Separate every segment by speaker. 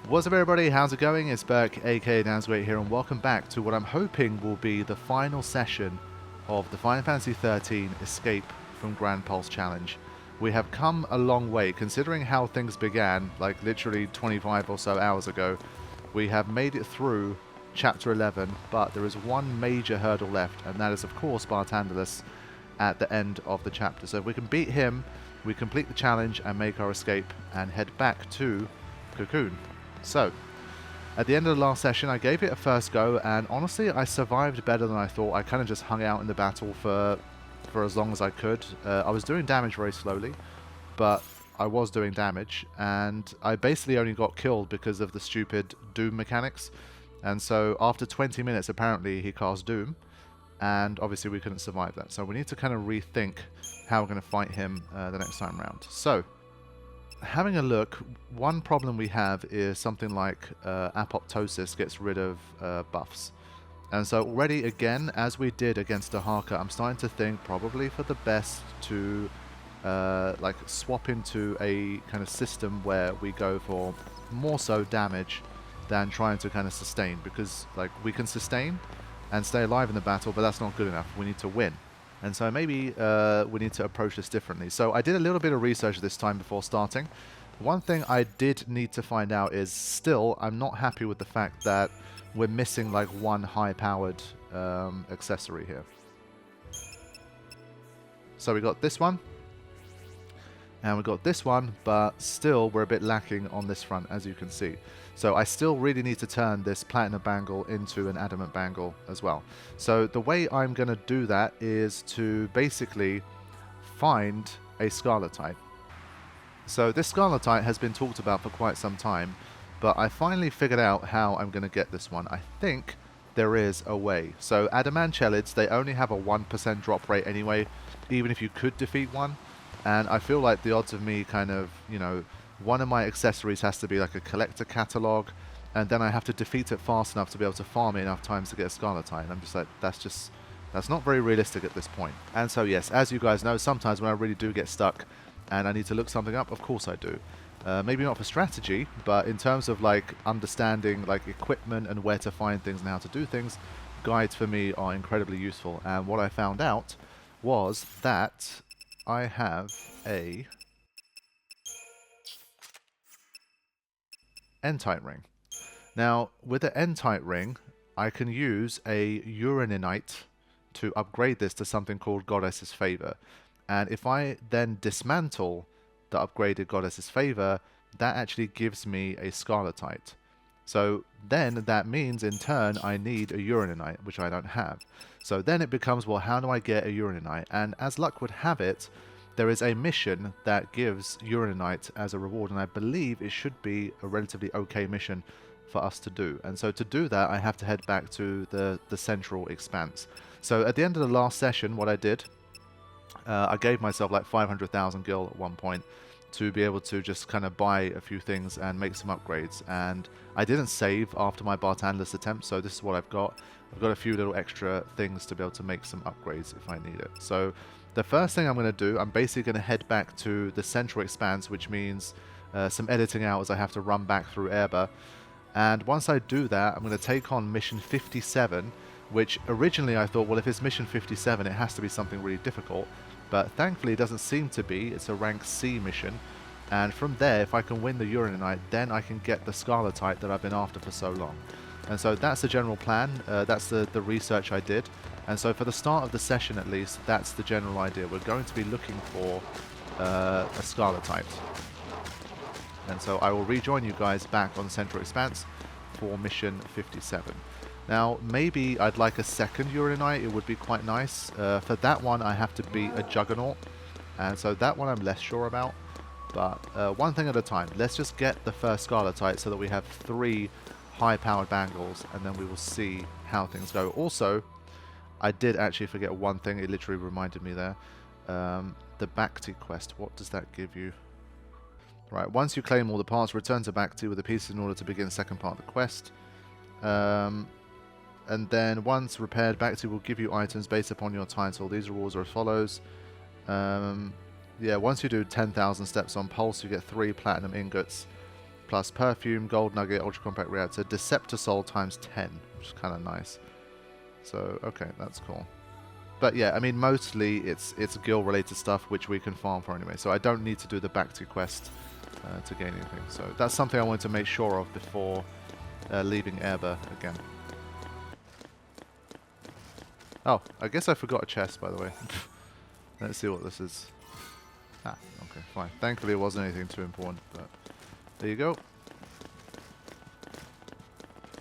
Speaker 1: What's up everybody, how's it going? It's Burke, aka Dansgreat here, and welcome back to what I'm hoping will be the final session of the Final Fantasy XIII Escape from Gran Pulse Challenge. We have come a long way, considering how things began, like literally 25 or so hours ago. We have made it through Chapter 11, but there is one major hurdle left, and that is of course Barthandelus at the end of the chapter. So if we can beat him, we complete the challenge and make our escape and head back to Cocoon. So, at the end of the last session, I gave it a first go, and honestly, I survived better than I thought. I kind of just hung out in the battle for as long as I could. I was doing damage very slowly, but I was doing damage, and I basically only got killed because of the stupid Doom mechanics. And so, after 20 minutes, apparently, he cast Doom, and obviously we couldn't survive that. So we need to kind of rethink how we're going to fight him the next time around. So, having a look, one problem we have is something like apoptosis gets rid of buffs. And so already again, as we did against Ahaka, I'm starting to think probably for the best to like swap into a kind of system where we go for more so damage than trying to kind of sustain, because like we can sustain and stay alive in the battle, but that's not good enough. We need to win. And so maybe we need to approach this differently. So I did a little bit of research this time before starting. One thing I did need to find out is still I'm not happy with the fact that we're missing like one high-powered accessory here. So we got this one. And we got this one, but still we're a bit lacking on this front, as you can see. So I still really need to turn this platinum bangle into an adamant bangle as well. So the way I'm going to do that is to basically find a Scarletite. So this Scarletite has been talked about for quite some time, but I finally figured out how I'm going to get this one. I think there is a way. So Adamanchelids, they only have a 1% drop rate anyway, even if you could defeat one. And I feel like the odds of me kind of, you know, one of my accessories has to be like a collector catalog, and then I have to defeat it fast enough to be able to farm it enough times to get a Scarletite. And I'm just like, that's not very realistic at this point. And so yes, as you guys know, sometimes when I really do get stuck and I need to look something up, of course I do. Maybe not for strategy, but in terms of like understanding like equipment and where to find things and how to do things, guides for me are incredibly useful. And what I found out was that I have a N-type ring. Now, with the N-type ring, I can use a Uraninite to upgrade this to something called Goddess's Favor. And if I then dismantle the upgraded Goddess's Favor, that actually gives me a Scarletite. So then that means in turn I need a Uraninite, which I don't have. So then it becomes, well, how do I get a Uraninite? And as luck would have it, there is a mission that gives Uraninite as a reward, and I believe it should be a relatively okay mission for us to do. And so to do that, I have to head back to the central expanse. So at the end of the last session, what I did, I gave myself like 500,000 gil at one point to be able to just kind of buy a few things and make some upgrades. And I didn't save after my Barthandelus attempt, so this is what I've got. I've got a few little extra things to be able to make some upgrades if I need it. So the first thing I'm going to do, I'm basically going to head back to the central expanse, which means some editing hours I have to run back through Erba. And once I do that, I'm going to take on mission 57, which originally I thought, well, if it's mission 57, it has to be something really difficult. But thankfully it doesn't seem to be. It's a rank C mission. And from there, if I can win the Uraninite, then I can get the Scarletite that I've been after for so long. And so that's the general plan. That's the research I did. And so for the start of the session at least, that's the general idea. We're going to be looking for a Scarletite. And so I will rejoin you guys back on Central Expanse for mission 57. Now, maybe I'd like a second Uraninite. It would be quite nice. For that one, I have to beat a Juggernaut. And so that one I'm less sure about. But one thing at a time. Let's just get the first Scarletite so that we have 3 high-powered bangles, and then we will see how things go. Also, I did actually forget one thing. It literally reminded me there. The Bhakti quest. What does that give you? Right, once you claim all the parts, return to Bhakti with the pieces in order to begin the second part of the quest. And then once repaired, Bhakti will give you items based upon your title. These rewards are as follows. Yeah, once you do 10,000 steps on Pulse, you get 3 platinum ingots. plus perfume, gold nugget, ultra compact reactor, Deceptor Soul times 10, which is kind of nice. So, okay, that's cool. But yeah, I mean, mostly it's guild related stuff which we can farm for anyway, so I don't need to do the back to quest to gain anything. So that's something I wanted to make sure of before leaving Erba again. Oh, I guess I forgot a chest, by the way. Let's see what this is. Ah, okay, fine. Thankfully it wasn't anything too important, but there you go.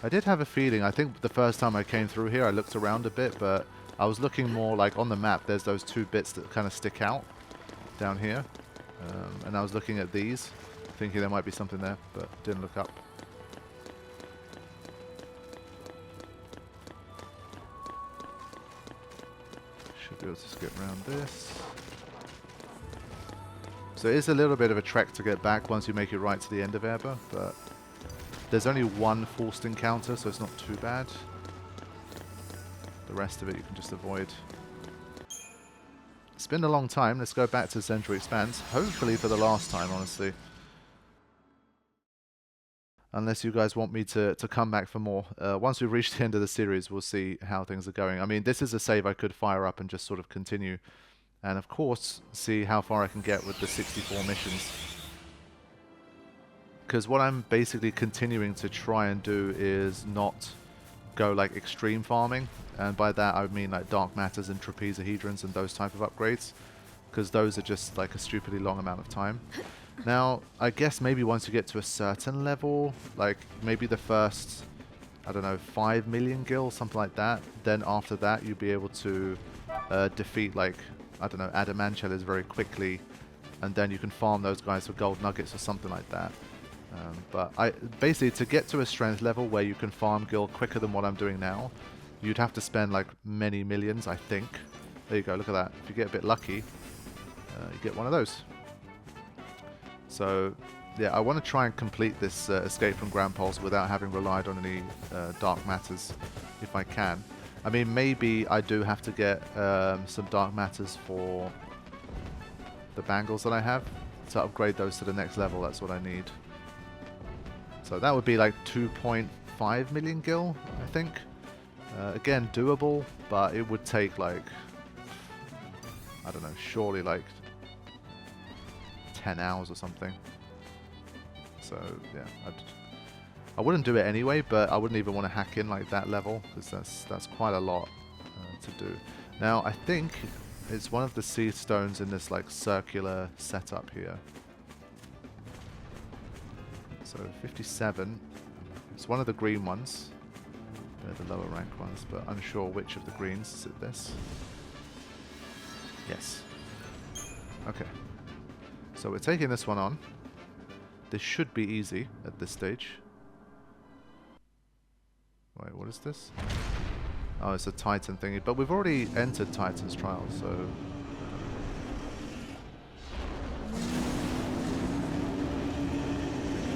Speaker 1: I did have a feeling, I think the first time I came through here I looked around a bit, but I was looking more like on the map, there's those two bits that kind of stick out down here. And I was looking at these, thinking there might be something there, but didn't look up. Should be able to skip around this. So it is a little bit of a trek to get back once you make it right to the end of Erba, but there's only one forced encounter, so it's not too bad. The rest of it you can just avoid. It's been a long time. Let's go back to Central Expanse. Hopefully for the last time, honestly. Unless you guys want me to come back for more. Once we've reached the end of the series, we'll see how things are going. I mean, this is a save I could fire up and just sort of continue. And of course, see how far I can get with the 64 missions. Because what I'm basically continuing to try and do is not go like extreme farming. And by that I mean like dark matters and trapezohedrons and those type of upgrades. Because those are just like a stupidly long amount of time. Now, I guess maybe once you get to a certain level, like maybe the first, I don't know, 5 million gil, something like that. Then after that you'll be able to defeat like, I don't know, adamantium very quickly. And then you can farm those guys for gold nuggets or something like that. But basically to get to a strength level where you can farm gil quicker than what I'm doing now, you'd have to spend like many millions, I think. There you go, look at that. If you get a bit lucky, you get one of those. So yeah, I want to try and complete this escape from Gran without having relied on any dark matters if I can. I mean, maybe I do have to get some dark matters for the bangles that I have to upgrade those to the next level. That's what I need. So that would be like 2.5 million gil, I think. Again, doable, but it would take like, I don't know, surely like 10 hours or something. So yeah, I wouldn't do it anyway, but I wouldn't even want to hack in like that level, because that's quite a lot to do. Now I think it's one of the seed stones in this like circular setup here. So 57, it's one of the green ones. They're the lower rank ones, but unsure which of the greens. Is it this? Yes. Okay. So we're taking this one on. This should be easy at this stage. Wait, what is this? Oh, it's a Titan thingy. But we've already entered Titan's trial, so...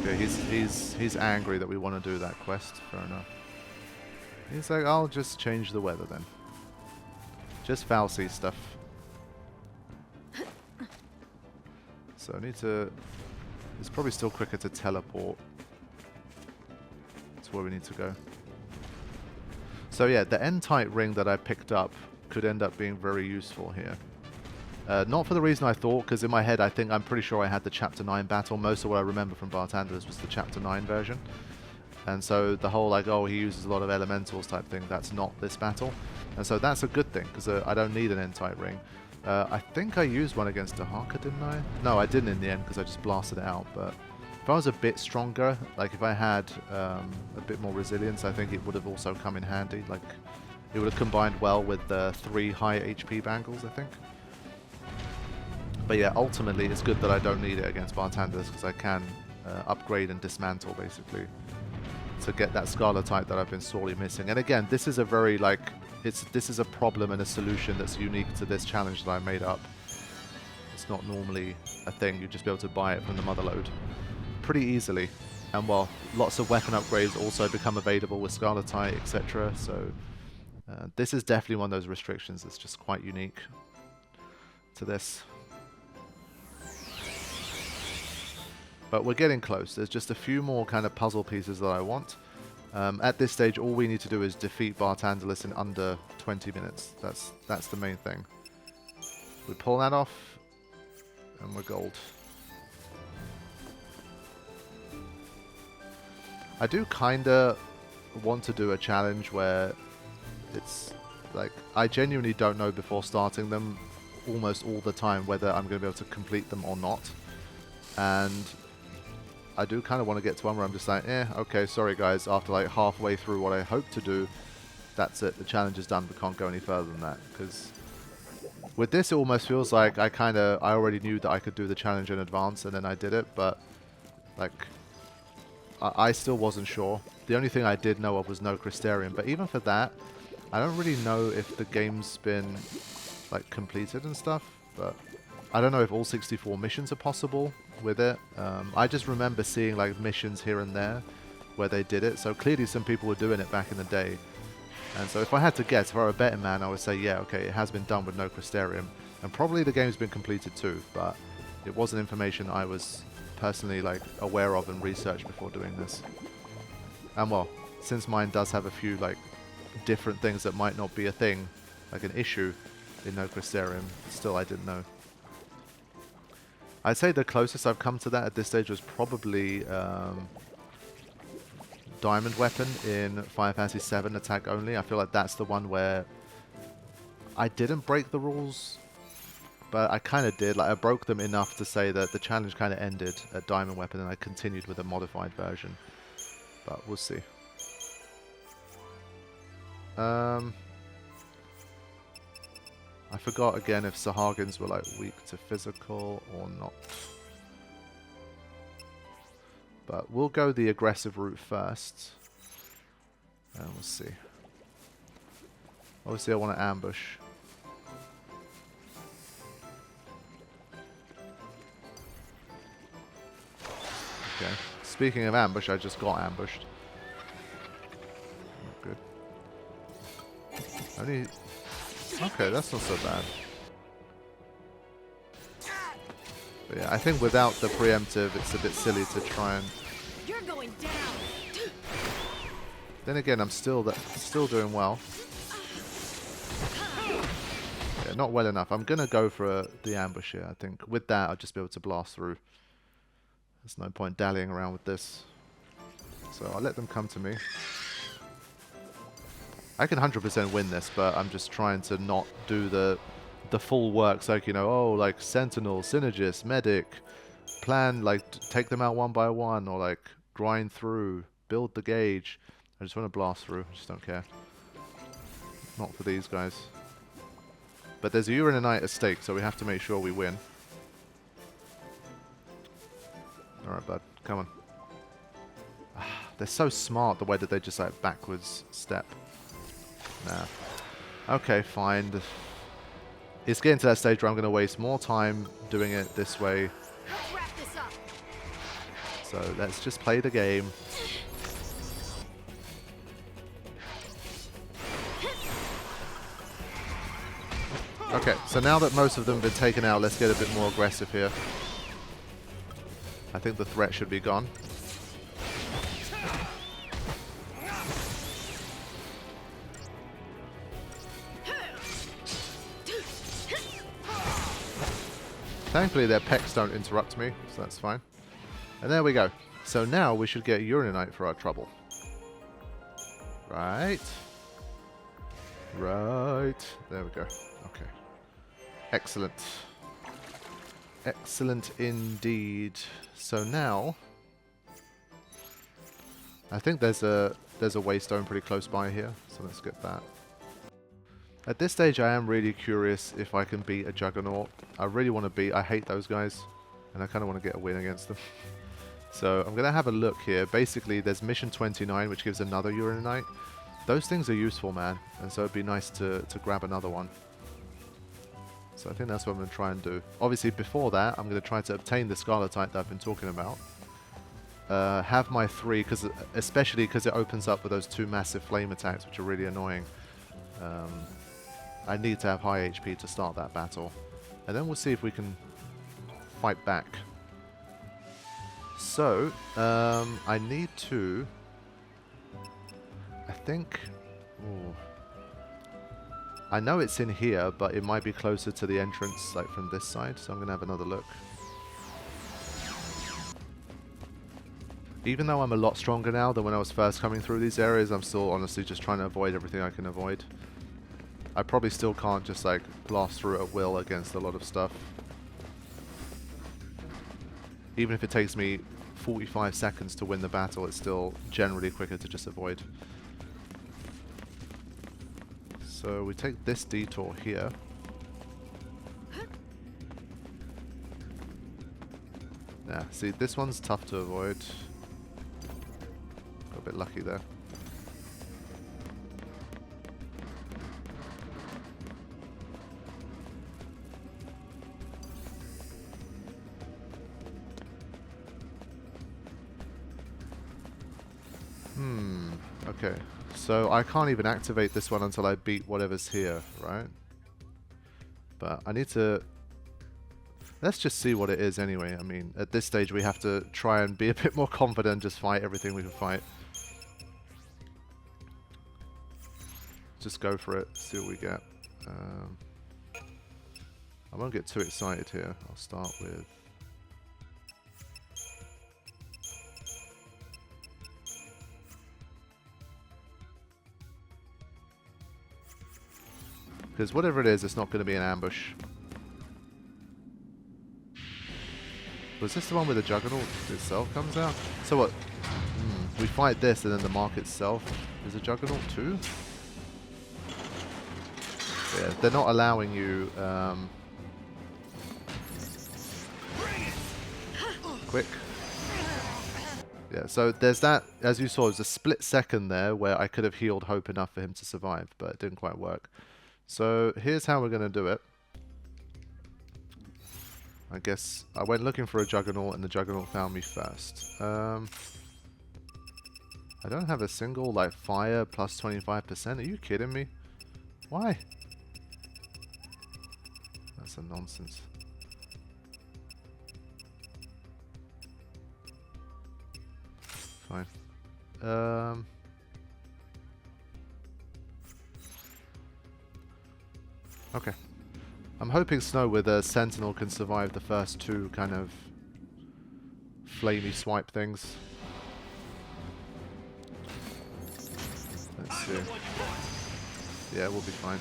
Speaker 1: Okay, he's angry that we want to do that quest. Fair enough. He's like, I'll just change the weather then. Just Falsey stuff. So I need to... It's probably still quicker to teleport. That's where we need to go. So yeah, the N-type ring that I picked up could end up being very useful here. Not for the reason I thought, because in my head I'm pretty sure I had the Chapter 9 battle. Most of what I remember from Bartenders was the Chapter 9 version. And so the whole like, oh, he uses a lot of elementals type thing, that's not this battle. And so that's a good thing, because I don't need an N-type ring. I think I used one against Dahaka, didn't I? No, I didn't in the end, because I just blasted it out. But if I was a bit stronger, like if I had a bit more resilience, I think it would have also come in handy. Like, it would have combined well with the 3 high HP bangles, I think. But yeah, ultimately it's good that I don't need it against Bartenders, because I can upgrade and dismantle, basically, to get that Scarlet type that I've been sorely missing. And again, this is a very, like, this is a problem and a solution that's unique to this challenge that I made up. It's not normally a thing. You'd just be able to buy it from the motherlode pretty easily. And well, lots of weapon upgrades also become available with Scarlet, etc. So this is definitely one of those restrictions that's just quite unique to this. But we're getting close. There's just a few more kind of puzzle pieces that I want. At this stage, all we need to do is defeat Bartandalus in under 20 minutes. That's the main thing. We pull that off, and we're gold. I do kind of want to do a challenge where it's like I genuinely don't know before starting them almost all the time whether I'm going to be able to complete them or not. And I do kind of want to get to one where I'm just like, okay, sorry guys, after like halfway through what I hope to do, that's it, the challenge is done, we can't go any further than that. Because with this, it almost feels like I already knew that I could do the challenge in advance, and then I did it, but like, I still wasn't sure. The only thing I did know of was no Crystarium, but even for that, I don't really know if the game's been like completed and stuff, but I don't know if all 64 missions are possible with it. I just remember seeing like missions here and there where they did it, so clearly some people were doing it back in the day. And so if I had to guess, if I were a betting man, I would say, yeah, okay, it has been done with no Crystarium, and probably the game's been completed too, but it wasn't information I was personally like aware of and researched before doing this. And well, since mine does have a few like different things that might not be a thing, like an issue in no Crystarium, still I didn't know. I'd say the closest I've come to that at this stage was probably Diamond Weapon in Final Fantasy VII Attack Only. I feel like that's the one where I didn't break the rules, but I kind of did. Like I broke them enough to say that the challenge kind of ended at Diamond Weapon and I continued with a modified version. But we'll see. I forgot again if Sahagins were like weak to physical or not. But we'll go the aggressive route first. And we'll see. Obviously I want to ambush. Okay. Speaking of ambush, I just got ambushed. Not good. Only... Okay, that's not so bad. But yeah, I think without the preemptive, it's a bit silly to try and...
Speaker 2: You're going down.
Speaker 1: Then again, I'm still doing well. Yeah, not well enough. I'm gonna go for the ambush here. I think with that, I'll just be able to blast through. There's no point dallying around with this. So I'll let them come to me. I can 100% win this, but I'm just trying to not do the full works, like, you know, oh, like Sentinel, Synergist, Medic, plan, like, take them out one by one, or like grind through, build the gauge. I just want to blast through, I just don't care. Not for these guys. But there's a Uranite at stake, so we have to make sure we win. Alright, bud, come on. They're so smart, the way that they just like backwards step. Nah. Okay, fine. It's getting to that stage where I'm going to waste more time doing it this way.
Speaker 2: Let's wrap this up.
Speaker 1: So let's just play the game. Okay, so now that most of them have been taken out, let's get a bit more aggressive here. I think the threat should be gone. Thankfully their pecs don't interrupt me, so that's fine. And there we go. So now we should get Uranite for our trouble. Right. Right. There we go. Okay. Excellent. Excellent indeed. So now I think there's a waystone pretty close by here, so let's get that. At this stage, I am really curious if I can beat a Juggernaut. I really want to beat... I hate those guys, and I kind of want to get a win against them. So I'm going to have a look here. Basically, there's Mission 29, which gives another Uranite. Those things are useful, man, and so it'd be nice to grab another one. So I think that's what I'm going to try and do. Obviously, before that, I'm going to try to obtain the Scarletite that I've been talking about. Have my 3, especially because it opens up with those 2 massive flame attacks, which are really annoying. I need to have high HP to start that battle. And then we'll see if we can fight back. So, I need to... I think... Ooh, I know it's in here, but it might be closer to the entrance, like from this side, so I'm going to have another look. Even though I'm a lot stronger now than when I was first coming through these areas, I'm still honestly just trying to avoid everything I can avoid. I probably still can't just like blast through at will against a lot of stuff. Even if it takes me 45 seconds to win the battle, it's still generally quicker to just avoid. So we take this detour here. Yeah, see, this one's tough to avoid. Got a bit lucky there. Okay. So I can't even activate this one until I beat whatever's here, right? But I need to... Let's just see what it is anyway. I mean, at this stage we have to try and be a bit more confident, just fight everything we can fight. Just go for it, see what we get. I won't get too excited here. I'll start with... Because whatever it is, it's not going to be an ambush. Was this the one where the Juggernaut itself comes out? So what? We fight this and then the mark itself is a Juggernaut too? Yeah, they're not allowing you... quick. Yeah, so there's that, as you saw, there's a split second there where I could have healed Hope enough for him to survive, but it didn't quite work. So here's how we're going to do it. I guess I went looking for a Juggernaut and the Juggernaut found me first. I don't have a single, like, fire plus 25%. Are you kidding me? Why? That's a nonsense. Fine. Okay. I'm hoping Snow with a Sentinel can survive the first two kind of flamey swipe things. Let's see. Yeah, we'll be fine.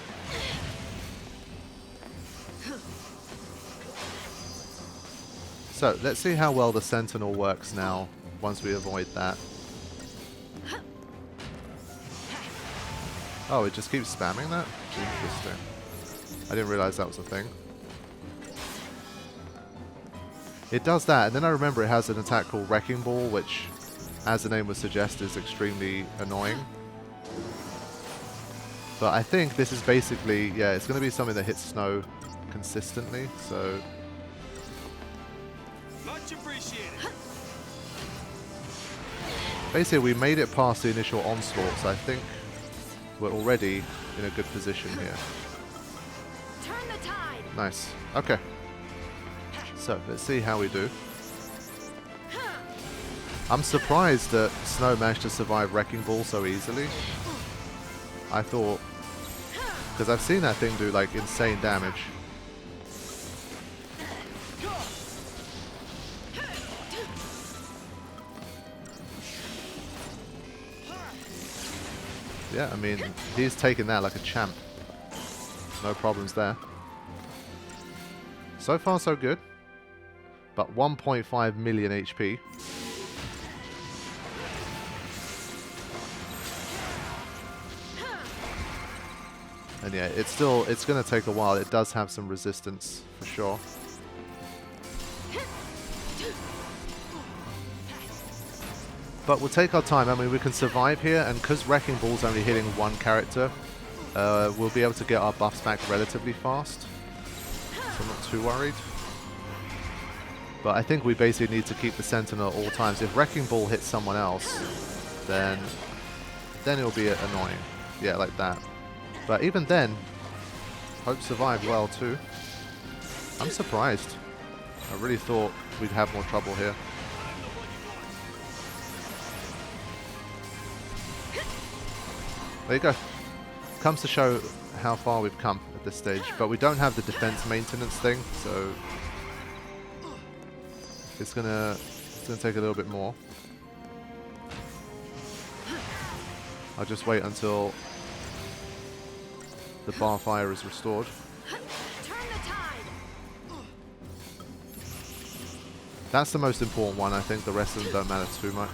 Speaker 1: So, let's see how well the Sentinel works now, once we avoid that. Oh, it just keeps spamming that? Interesting. I didn't realize that was a thing. It does that, and then I remember it has an attack called Wrecking Ball, which, as the name would suggest, is extremely annoying. But I think this is basically, yeah, it's going to be something that hits Snow consistently, so...
Speaker 3: Much appreciated.
Speaker 1: Basically, we made it past the initial onslaught, so I think we're already in a good position here.
Speaker 2: Turn the tide.
Speaker 1: Nice. Okay. So, let's see how we do. I'm surprised that Snow managed to survive Wrecking Ball so easily. I thought... Because I've seen that thing do, like, insane damage. Yeah, I mean, he's taking that like a champ. No problems there. So far, so good. But 1.5 million HP. And yeah, it's going to take a while. It does have some resistance, for sure. But we'll take our time. I mean, we can survive here, and because Wrecking Ball's only hitting one character, we'll be able to get our buffs back relatively fast. So I'm not too worried. But I think we basically need to keep the Sentinel at all times. If Wrecking Ball hits someone else, then it'll be annoying. Yeah, like that. But even then, Hope survived well too. I'm surprised. I really thought we'd have more trouble here. There you go. Comes to show how far we've come at this stage, but we don't have the defense maintenance thing, so it's gonna take a little bit more. I'll just wait until the bar fire is restored.
Speaker 2: Turn the tide.
Speaker 1: That's the most important one, I think. The rest of them don't matter too much.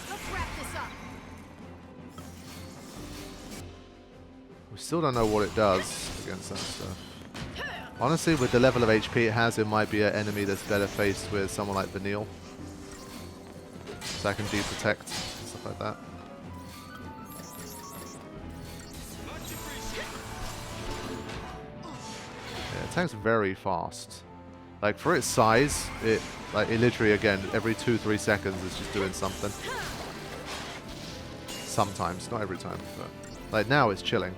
Speaker 2: Let's wrap this up.
Speaker 1: We still don't know what it does against that stuff. Honestly, with the level of HP it has, it might be an enemy that's better faced with someone like Vanille. So I can de-protect, stuff like that. Yeah, it tanks very fast. Like, for its size, it literally, again, every 2-3 seconds is just doing something. Sometimes, not every time, but like now it's chilling.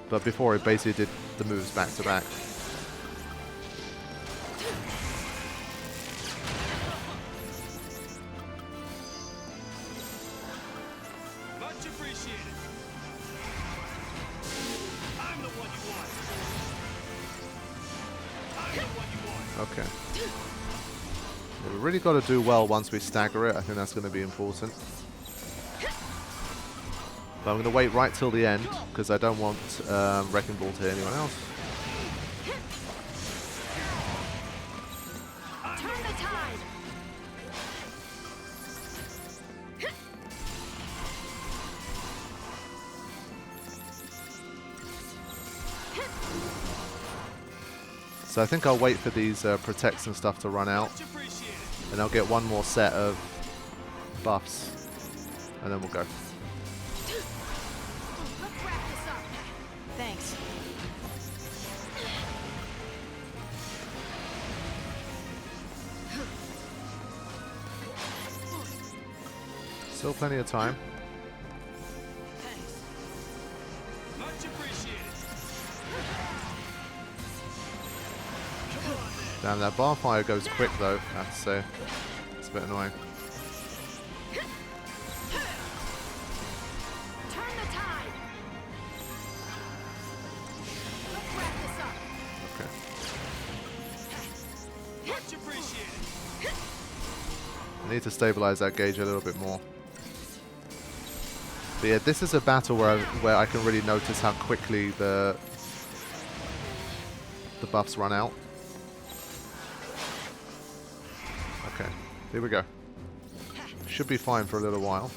Speaker 1: But before it basically did the moves back to back.
Speaker 3: Much appreciated. I'm the one you want. I'm the one you want.
Speaker 1: Okay. Yeah, we really got to do well once we stagger it. I think that's going to be important. But I'm going to wait right till the end because I don't want Wrecking Ball to hit anyone else.
Speaker 2: Turn the tide.
Speaker 1: So I think I'll wait for these protects and stuff to run out.
Speaker 3: Much appreciated.
Speaker 1: And I'll get one more set of buffs. And then we'll go.
Speaker 2: Let's wrap this up. Thanks.
Speaker 1: Still plenty of time.
Speaker 2: Thanks.
Speaker 3: Much appreciated.
Speaker 1: Damn, that bar fire goes quick though, I have to say. It's a bit annoying.
Speaker 2: Turn the tide. Let's wrap this up.
Speaker 1: Okay.
Speaker 3: Much appreciated.
Speaker 1: I need to stabilize that gauge a little bit more. But yeah, this is a battle where I can really notice how quickly the buffs run out. Okay, here we go. Should be fine for a little while.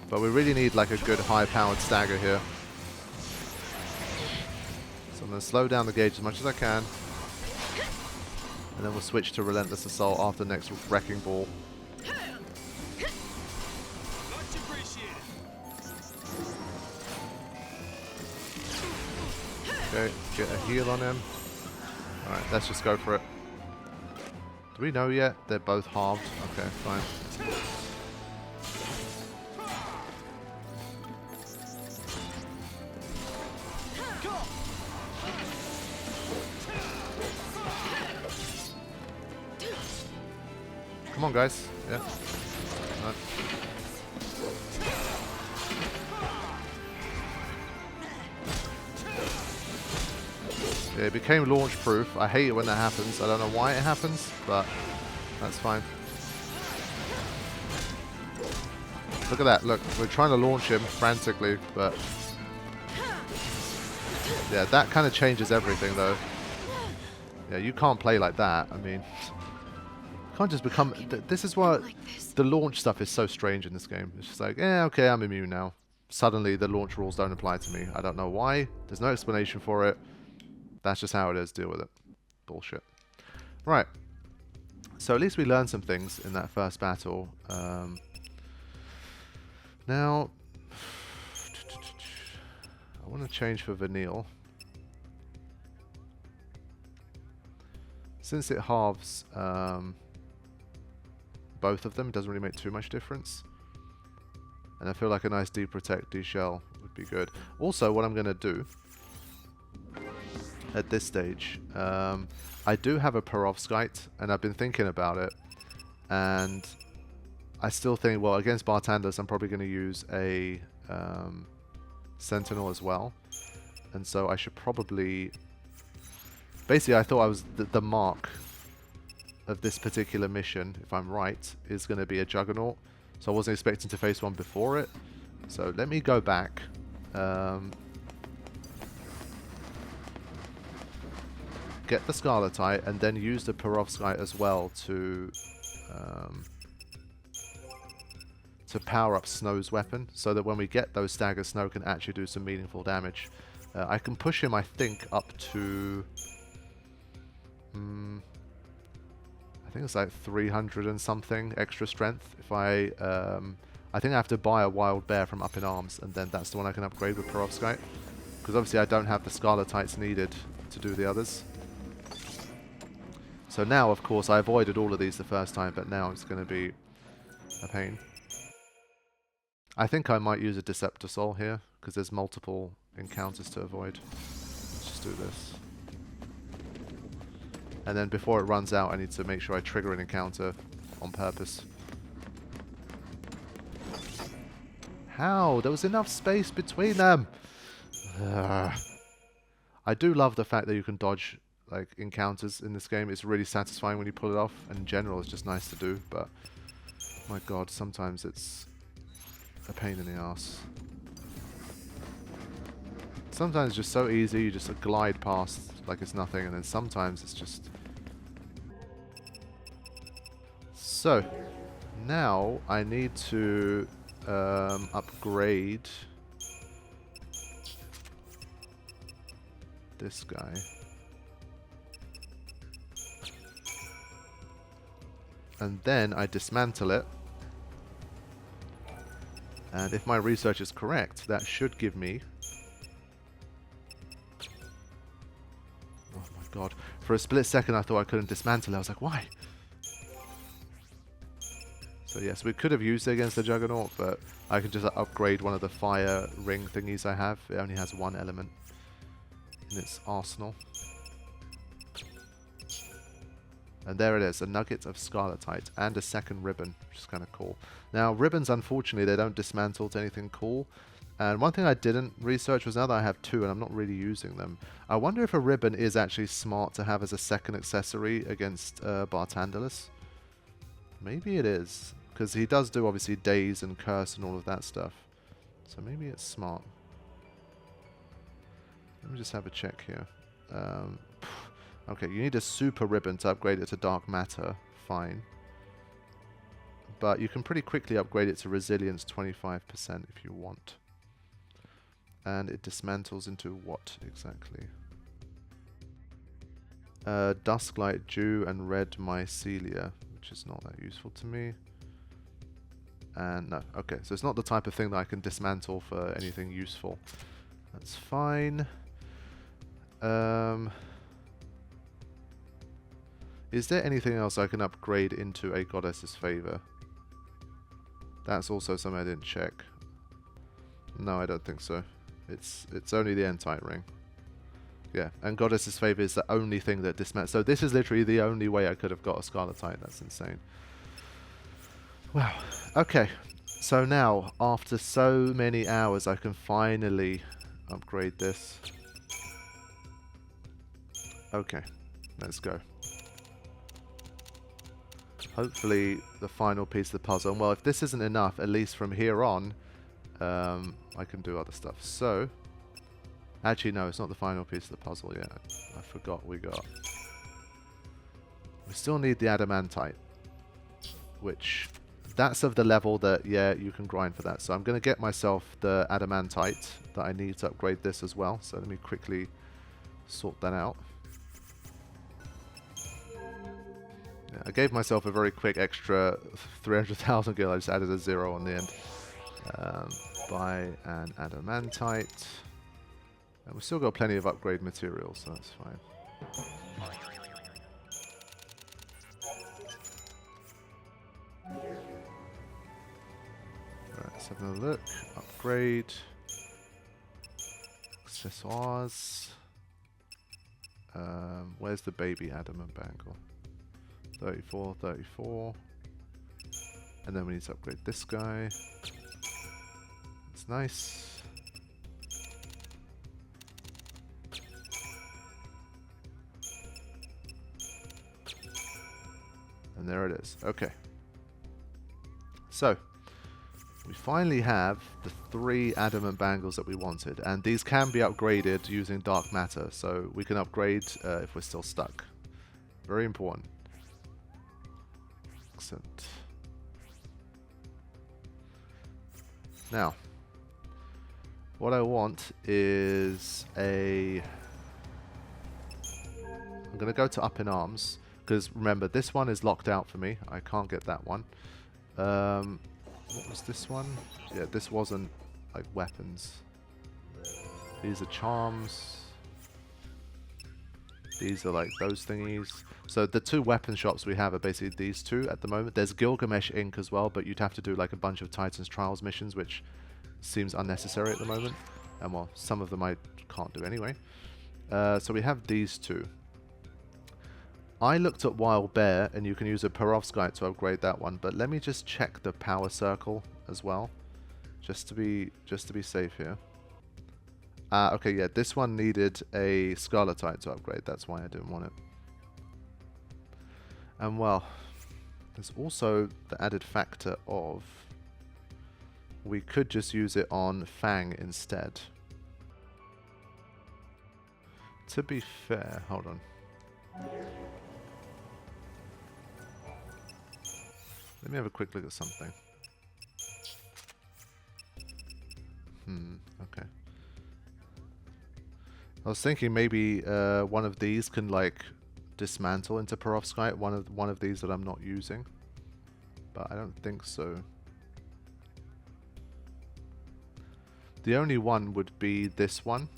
Speaker 1: But we really need like a good high-powered stagger here. So I'm going to slow down the gauge as much as I can. And then we'll switch to Relentless Assault after the next Wrecking Ball.
Speaker 3: Much appreciated.
Speaker 1: Okay, get a heal on him. Alright, let's just go for it. Do we know yet? They're both halved. Okay, fine. Come on, guys. Yeah. Right. Yeah, it became launch proof. I hate it when that happens. I don't know why it happens, but that's fine. Look at that. Look, we're trying to launch him frantically, but yeah, that kind of changes everything, though. Yeah, you can't play like that. I mean, you can't just become... This is why the launch stuff is so strange in this game. It's just like, yeah, okay, I'm immune now. Suddenly, the launch rules don't apply to me. I don't know why. There's no explanation for it. That's just how it is. Deal with it. Bullshit. Right. So at least we learned some things in that first battle. Now, I want to change for Vanille. Since it halves both of them, it doesn't really make too much difference. And I feel like a nice D-Protect, D-Shell would be good. Also, what I'm going to do at this stage, I do have a Perovskite, and I've been thinking about it. And I still think, well, against bartenders, I'm probably going to use a sentinel as well. And so I should probably... Basically, I thought I was the mark of this particular mission, if I'm right, is going to be a juggernaut. So I wasn't expecting to face one before it. So let me go back. Get the Scarletite and then use the Perovskite as well to power up Snow's weapon, so that when we get those staggers, Snow can actually do some meaningful damage. I can push him, I think, up to... I think it's like 300 and something extra strength. If I think I have to buy a wild bear from Up in Arms, and then that's the one I can upgrade with Perovskite. Because obviously I don't have the Scarletites needed to do the others. So now, of course, I avoided all of these the first time, but now it's going to be a pain. I think I might use a Deceptor Soul here, because there's multiple encounters to avoid. Let's just do this. And then before it runs out, I need to make sure I trigger an encounter on purpose. How? There was enough space between them! I do love the fact that you can dodge like encounters in this game. It's really satisfying when you pull it off, and in general it's just nice to do, but my god, sometimes it's a pain in the ass. Sometimes it's just so easy, you just glide past like it's nothing, and then sometimes it's just... So, now I need to upgrade this guy. And then I dismantle it. And if my research is correct, that should give me... Oh my god. For a split second I thought I couldn't dismantle it. I was like, why? So yes, we could have used it against the Juggernaut, but I can just upgrade one of the fire ring thingies I have. It only has one element in its arsenal. And there it is, a nugget of Scarletite and a second ribbon, which is kind of cool. Now, ribbons, unfortunately, they don't dismantle to anything cool. And one thing I didn't research was now that I have two and I'm not really using them, I wonder if a ribbon is actually smart to have as a second accessory against Bartandalus. Maybe it is, because he does do, obviously, Daze and Curse and all of that stuff. So maybe it's smart. Let me just have a check here. Okay, you need a super ribbon to upgrade it to Dark Matter. Fine. But you can pretty quickly upgrade it to Resilience 25% if you want. And it dismantles into what exactly? Dusklight Dew and Red Mycelia, which is not that useful to me. And no, okay, so it's not the type of thing that I can dismantle for anything useful. That's fine. Is there anything else I can upgrade into a Goddess's Favor? That's also something I didn't check. No, I don't think so. It's only the N-type ring. Yeah, and Goddess's Favor is the only thing that dismantles. So this is literally the only way I could have got a Scarletite. That's insane. Wow. Okay. So now, after so many hours, I can finally upgrade this. Okay. Let's go. Hopefully the final piece of the puzzle. And well, if this isn't enough, at least from here on, I can do other stuff. So, actually no, it's not the final piece of the puzzle yet. I forgot we got... We still need the Adamantite, which... That's of the level that, yeah, you can grind for that. So I'm going to get myself the Adamantite that I need to upgrade this as well. So let me quickly sort that out. Yeah, I gave myself a very quick extra 300,000 gil. I just added a 0 on the end. Buy an Adamantite. And we've still got plenty of upgrade materials, so that's fine. Right, let's have another look. Upgrade. Accessoires. Where's the baby adamant bangle? 34, 34. And then we need to upgrade this guy. It's nice. And there it is. Okay. So, we finally have the 3 adamant bangles that we wanted. And these can be upgraded using dark matter. So, we can upgrade if we're still stuck. Very important. Excellent. Now, what I want is a... I'm going to go to up in arms. Because remember, this one is locked out for me. I can't get that one. What was this one? Yeah, this wasn't like weapons. These are charms. These are like those thingies. So the 2 weapon shops we have are basically these 2 at the moment. There's Gilgamesh Inc. as well, but you'd have to do like a bunch of Titan's Trials missions, which seems unnecessary at the moment. And well, some of them I can't do anyway. So we have these 2. I looked at Wild Bear, and you can use a perovskite to upgrade that one. But let me just check the power circle as well, just to be safe here. Okay, yeah, this one needed a scarletite to upgrade. That's why I didn't want it. And well, there's also the added factor of we could just use it on Fang instead. To be fair, hold on. Let me have a quick look at something. Okay. I was thinking maybe one of these can like dismantle into perovskite. One of these that I'm not using, but I don't think so. The only one would be this one.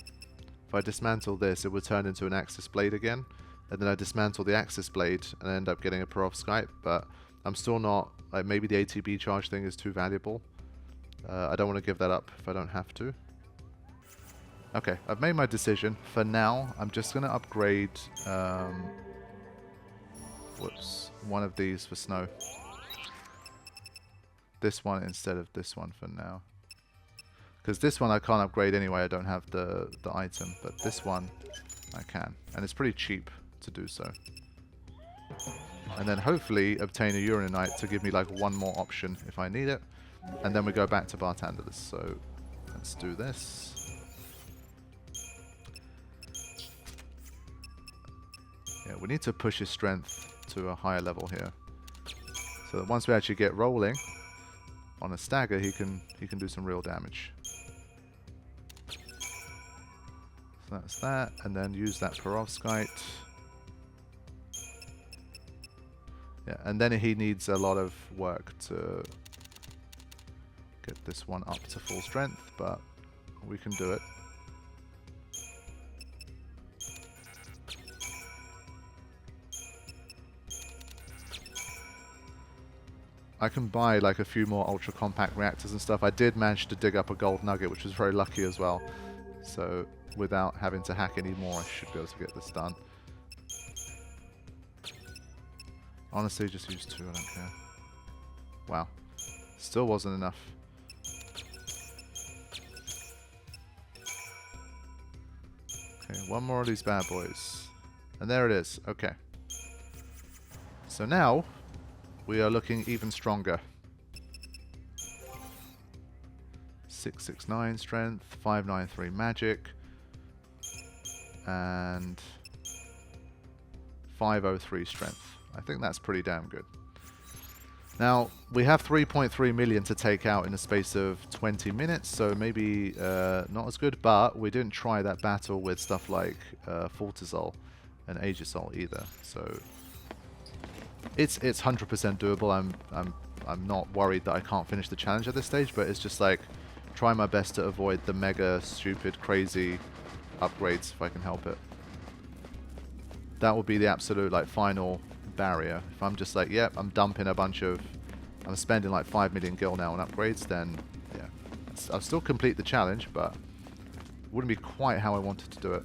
Speaker 1: If I dismantle this, it would turn into an Axis blade again, and then I dismantle the Axis blade and end up getting a perovskite. But I'm still not, like, maybe the ATB charge thing is too valuable. I don't want to give that up if I don't have to. Okay, I've made my decision. For now, I'm just going to upgrade one of these for snow. This one instead of this one for now. Because this one I can't upgrade anyway, I don't have the item. But this one I can. And it's pretty cheap to do so. And then hopefully obtain a Uraninite to give me like one more option if I need it. And then we go back to Bartanders. So let's do this. Yeah, we need to push his strength to a higher level here. So that once we actually get rolling on a stagger, he can do some real damage. So that's that. And then use that perovskite. Yeah, and then he needs a lot of work to get this one up to full strength, but we can do it. I can buy like a few more ultra compact reactors and stuff. I did manage to dig up a gold nugget, which was very lucky as well. So without having to hack any more, I should be able to get this done. Honestly, just use 2, I don't care. Wow. Still wasn't enough. Okay, one more of these bad boys. And there it is. Okay. So now, we are looking even stronger. 669 strength, 593 magic, and 503 strength. I think that's pretty damn good. Now, we have 3.3 million to take out in the space of 20 minutes, so maybe not as good, but we didn't try that battle with stuff like Fortizol and Aegisol either, so it's 100% doable. I'm not worried that I can't finish the challenge at this stage, but it's just like try my best to avoid the mega stupid crazy upgrades if I can help it. That would be the absolute like final barrier. If I'm just like, yep, I'm dumping a bunch of, I'm spending like 5 million gil now on upgrades, then yeah, I'll still complete the challenge, but it wouldn't be quite how I wanted to do it.